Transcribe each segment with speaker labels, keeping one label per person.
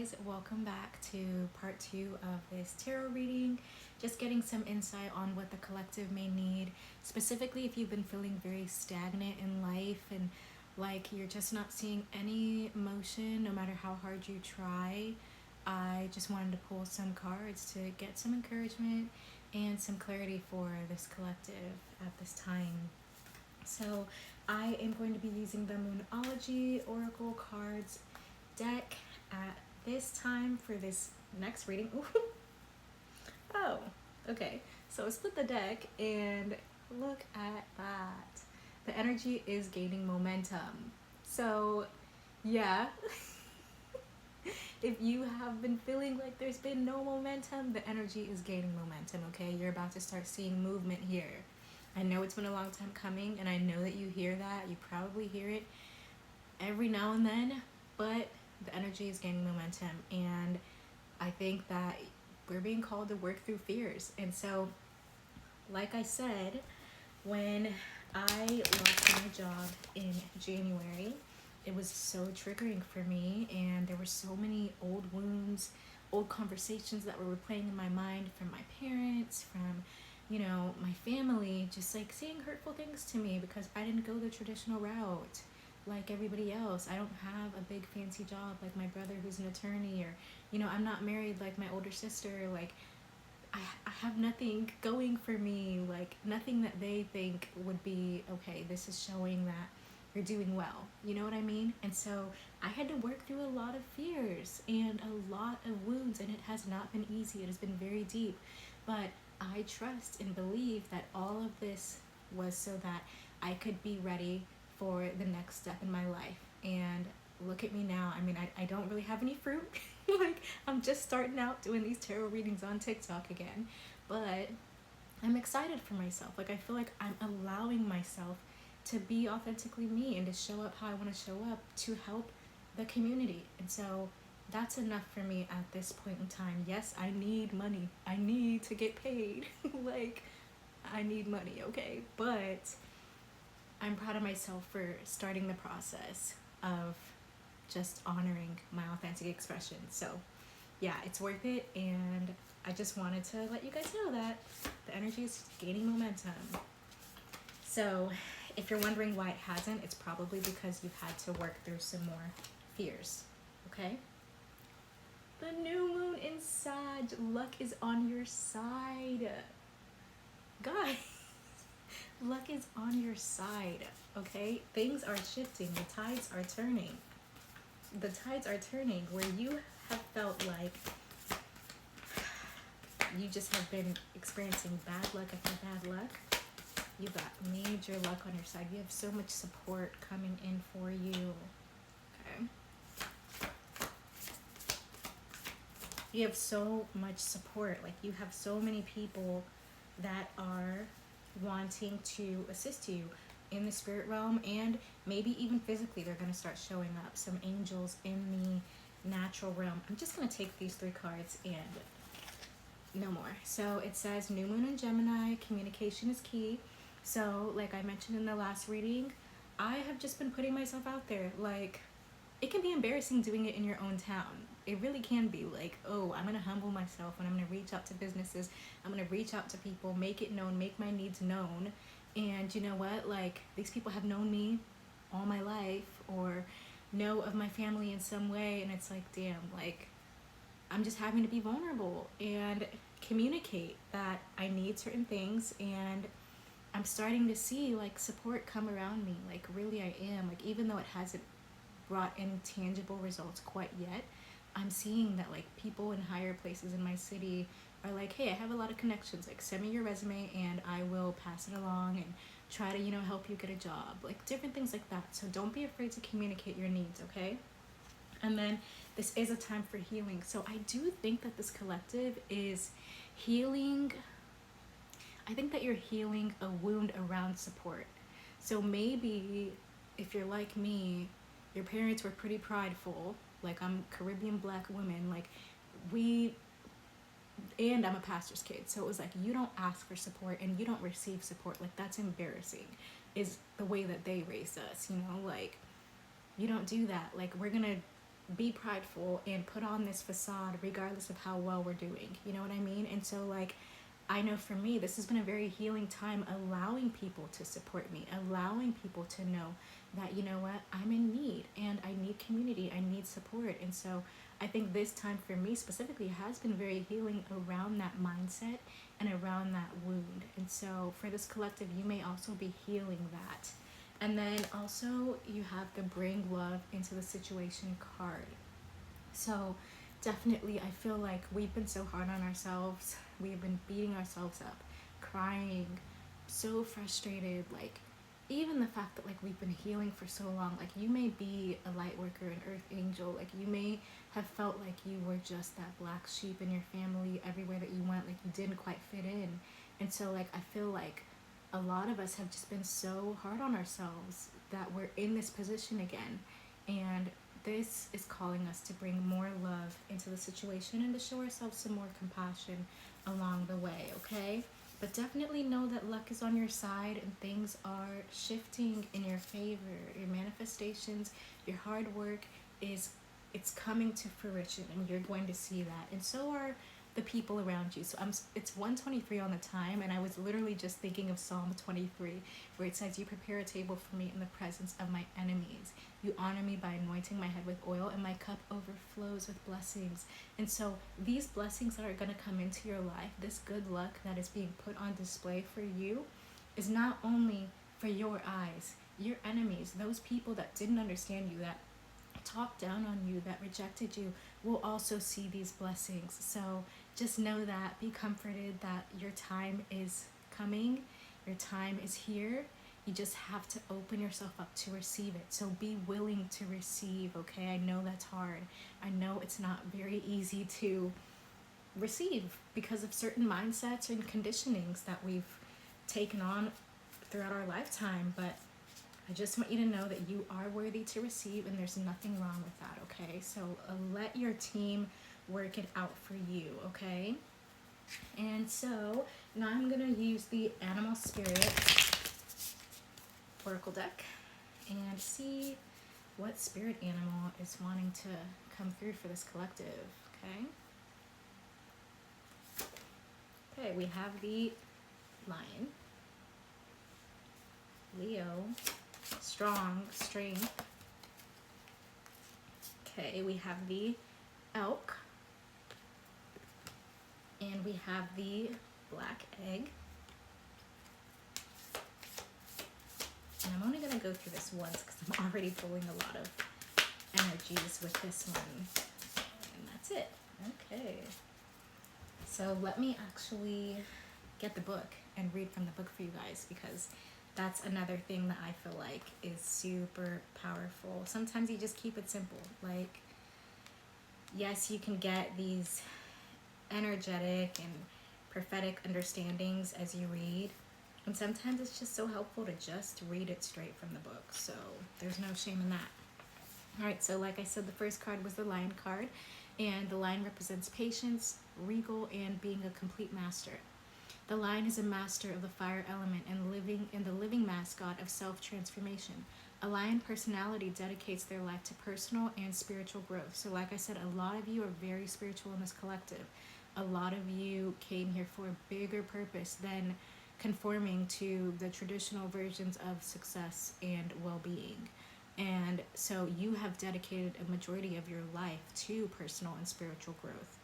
Speaker 1: guys, welcome back to part 2 of this tarot reading. Just getting some insight on what the collective may need, specifically if you've been feeling very stagnant in life and like you're just not seeing any motion no matter how hard you try. I just wanted to pull some cards to get some encouragement and some clarity for this collective at this time. So I am going to be using the Moonology Oracle cards deck at this time for this next reading. Oh, okay. So I split the deck and look at that. The energy is gaining momentum. So, yeah, if you have been feeling like there's been no momentum, the energy is gaining momentum, okay? You're about to start seeing movement here. I know it's been a long time coming, and I know that you hear that. You probably hear it every now and then, but the energy is gaining momentum, and I think that we're being called to work through fears. And so, like I said, when I lost my job in January, it was so triggering for me, and there were so many old wounds, old conversations that were replaying in my mind from my parents, from my family, just like saying hurtful things to me because I didn't go the traditional route like everybody else. I don't have a big fancy job like my brother who's an attorney, or I'm not married like my older sister. Like I have nothing going for me, like nothing that they think would be okay. This is showing that you're doing well. You know what I mean? And so I had to work through a lot of fears and a lot of wounds, and it has not been easy. It has been very deep. But I trust and believe that all of this was so that I could be ready for the next step in my life. And look at me now. I mean, I don't really have any fruit. Like, I'm just starting out doing these tarot readings on TikTok again. But I'm excited for myself. Like, I feel like I'm allowing myself to be authentically me and to show up how I want to show up to help the community. And so that's enough for me at this point in time. Yes, I need money. I need to get paid. Like, I need money, okay? But I'm proud of myself for starting the process of just honoring my authentic expression. So, yeah, it's worth it, and I just wanted to let you guys know that the energy is gaining momentum. So, if you're wondering why it hasn't, it's probably because you've had to work through some more fears, okay? The new moon in Sag, luck is on your side. Guys, luck is on your side, okay? Things are shifting, the tides are turning. The tides are turning where you have felt like you just have been experiencing bad luck after bad luck. You got major luck on your side. You have so much support coming in for you. Okay. You have so much support. Like, you have so many people that are wanting to assist you in the spirit realm, and maybe even physically they're going to start showing up. Some angels in the natural realm. I'm just going to take these 3 cards and no more. So it says new moon in Gemini, communication is key. So like I mentioned in the last reading, I have just been putting myself out there. Like, it can be embarrassing doing it in your own town. It really can be. Like, oh, I'm going to humble myself and I'm going to reach out to businesses. I'm going to reach out to people, make it known, make my needs known. And you know what? Like, these people have known me all my life or know of my family in some way. And it's like, damn, like, I'm just having to be vulnerable and communicate that I need certain things. And I'm starting to see, like, support come around me. Like, really, I am. Like, even though it hasn't brought any tangible results quite yet, I'm seeing that, like, people in higher places in my city are like, hey, I have a lot of connections, like, send me your resume and I will pass it along and try to help you get a job, like different things like that. So don't be afraid to communicate your needs, okay? And then this is a time for healing. So I do think that this collective is healing. I think that you're healing a wound around support. So maybe if you're like me, your parents were pretty prideful. Like, I'm Caribbean black woman. Like, and I'm a pastor's kid. So it was like, you don't ask for support and you don't receive support. Like, that's embarrassing, is the way that they raised us, like, you don't do that. Like, we're gonna be prideful and put on this facade regardless of how well we're doing. You know what I mean? And so, like, I know for me, this has been a very healing time, allowing people to support me, allowing people to know that, you know what, I'm in need and I need community, I need support. And so I think this time for me specifically has been very healing around that mindset and around that wound. And so for this collective, you may also be healing that. And then also you have the bring love into the situation card. So definitely, I feel like we've been so hard on ourselves. We've been beating ourselves up, crying, so frustrated. Like, even the fact that, like, we've been healing for so long. Like, you may be a light worker, an earth angel. Like, you may have felt like you were just that black sheep in your family everywhere that you went. Like, you didn't quite fit in. And so, like, I feel like a lot of us have just been so hard on ourselves that we're in this position again. And this is calling us to bring more love into the situation and to show ourselves some more compassion along the way, okay? But definitely know that luck is on your side and things are shifting in your favor. Your manifestations, your hard work it's coming to fruition, and you're going to see that. And so are the people around you. So it's 123 on the time, and I was literally just thinking of Psalm 23, where it says, "You prepare a table for me in the presence of my enemies. You honor me by anointing my head with oil, and my cup overflows with blessings." And so these blessings that are going to come into your life, this good luck that is being put on display for you, is not only for your eyes. Your enemies, those people that didn't understand you, that talked down on you, that rejected you, will also see these blessings. So just know that, be comforted that your time is coming, your time is here. You just have to open yourself up to receive it. So be willing to receive, okay? I know that's hard. I know it's not very easy to receive because of certain mindsets and conditionings that we've taken on throughout our lifetime, but I just want you to know that you are worthy to receive, and there's nothing wrong with that, okay? So let your team work it out for you, okay? And so now I'm going to use the Animal Spirit Oracle deck and see what spirit animal is wanting to come through for this collective, okay? Okay, we have the Lion, Leo, strong, strength. Okay, we have the Elk, and we have the Black Egg. And I'm only going to go through this once because I'm already pulling a lot of energies with this one. And that's it. Okay. So let me actually get the book and read from the book for you guys, because that's another thing that I feel like is super powerful. Sometimes you just keep it simple. Like, yes, you can get these energetic and prophetic understandings as you read, and sometimes it's just so helpful to just read it straight from the book. So there's no shame in that. All right, so like I said, the first card was the Lion card, and the lion represents patience, regal, and being a complete master. The lion is a master of the fire element and the living mascot of self-transformation. A lion personality dedicates their life to personal and spiritual growth. So like I said, a lot of you are very spiritual in this collective. A lot of you came here for a bigger purpose than conforming to the traditional versions of success and well-being. And so you have dedicated a majority of your life to personal and spiritual growth.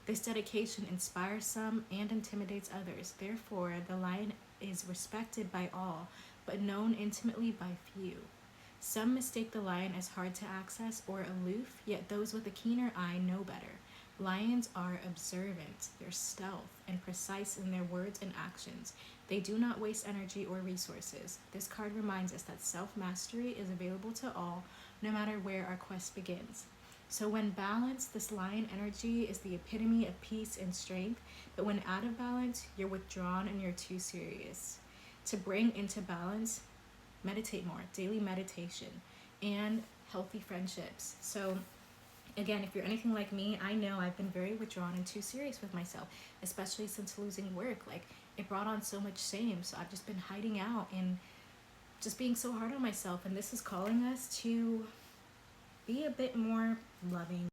Speaker 1: This dedication inspires some and intimidates others. Therefore, the lion is respected by all, but known intimately by few. Some mistake the lion as hard to access or aloof, yet those with a keener eye know better. Lions are observant, they're stealth, and precise in their words and actions. They do not waste energy or resources. This card reminds us that self-mastery is available to all, no matter where our quest begins. So when balanced, this lion energy is the epitome of peace and strength, but when out of balance, you're withdrawn and you're too serious. To bring into balance, meditate more, daily meditation, and healthy friendships. So again, if you're anything like me, I know I've been very withdrawn and too serious with myself, especially since losing work. Like, it brought on so much shame, so I've just been hiding out and just being so hard on myself, and this is calling us to be a bit more loving.